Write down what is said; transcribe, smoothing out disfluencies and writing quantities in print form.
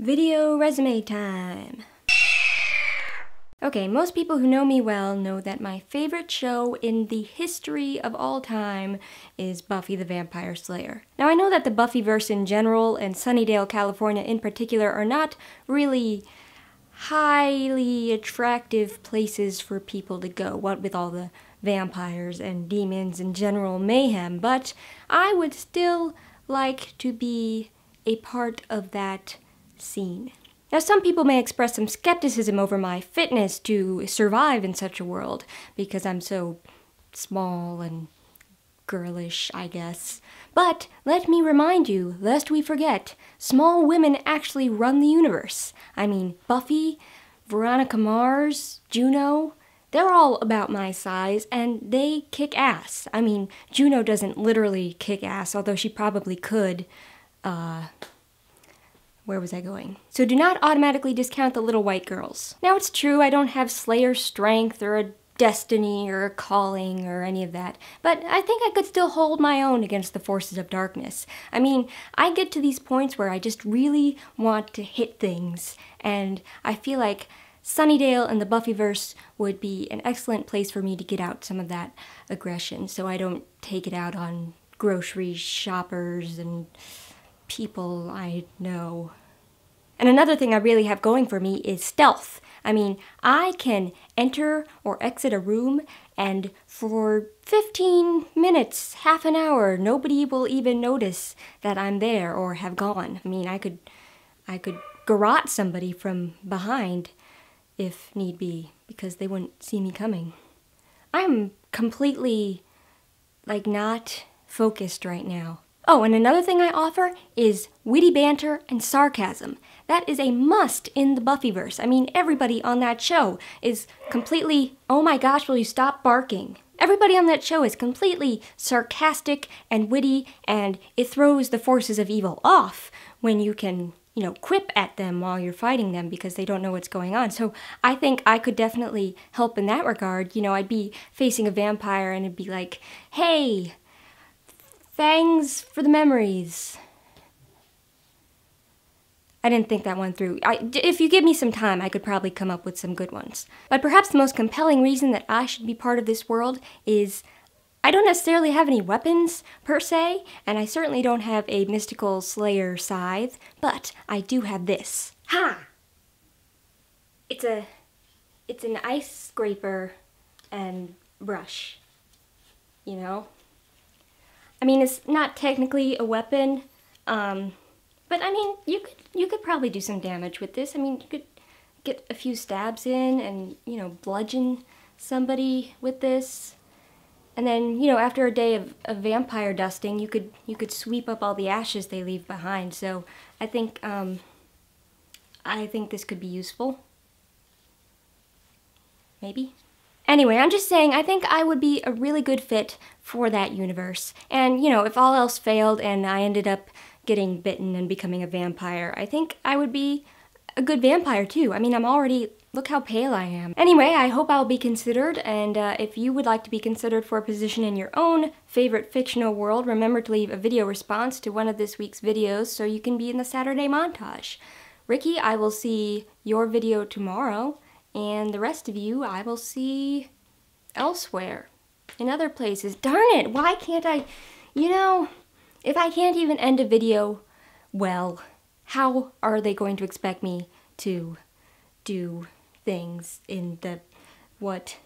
Video resume time. Okay, most people who know me well know that my favorite show in the history of all time is Buffy the Vampire Slayer. Now I know that the Buffyverse in general and Sunnydale, California in particular are not really highly attractive places for people to go, what with all the vampires and demons and general mayhem, but I would still like to be a part of that scene. Now, some people may express some skepticism over my fitness to survive in such a world, because I'm so small and girlish, I guess. But let me remind you, lest we forget, small women actually run the universe. I mean, Buffy, Veronica Mars, Juno, they're all about my size, and they kick ass. I mean, Juno doesn't literally kick ass, although she probably could. Where was I going? So do not automatically discount the little white girls. Now it's true I don't have Slayer strength or a destiny or a calling or any of that, but I think I could still hold my own against the forces of darkness. I mean, I get to these points where I just really want to hit things, and I feel like Sunnydale and the Buffyverse would be an excellent place for me to get out some of that aggression, so I don't take it out on grocery shoppers and people I know. And another thing I really have going for me is stealth. I mean, I can enter or exit a room, and for 15 minutes, half an hour, nobody will even notice that I'm there or have gone. I mean, I could garrote somebody from behind if need be, because they wouldn't see me coming. I'm completely, not focused right now. Oh, and another thing I offer is witty banter and sarcasm. That is a must in the Buffyverse. I mean, everybody on that show is completely, oh my gosh, will you stop barking? Everybody on that show is completely sarcastic and witty, and it throws the forces of evil off when you can, quip at them while you're fighting them because they don't know what's going on. So I think I could definitely help in that regard. I'd be facing a vampire and it'd be like, hey, thanks for the memories. I didn't think that one through. If you give me some time, I could probably come up with some good ones. But perhaps the most compelling reason that I should be part of this world is I don't necessarily have any weapons, per se, and I certainly don't have a mystical slayer scythe, but I do have this. Ha! It's an ice scraper and brush, I mean, it's not technically a weapon, but I mean, you could probably do some damage with this. I mean, you could get a few stabs in and, bludgeon somebody with this. And then, after a day of vampire dusting, you could sweep up all the ashes they leave behind. So I think this could be useful. Maybe. Anyway, I'm just saying, I think I would be a really good fit for that universe. And, if all else failed and I ended up getting bitten and becoming a vampire, I think I would be a good vampire too. I mean, look how pale I am. Anyway, I hope I'll be considered, and if you would like to be considered for a position in your own favorite fictional world, remember to leave a video response to one of this week's videos so you can be in the Saturday montage. Ricky, I will see your video tomorrow. And the rest of you, I will see elsewhere, in other places. Darn it, why can't I, if I can't even end a video well, how are they going to expect me to do things in the, what?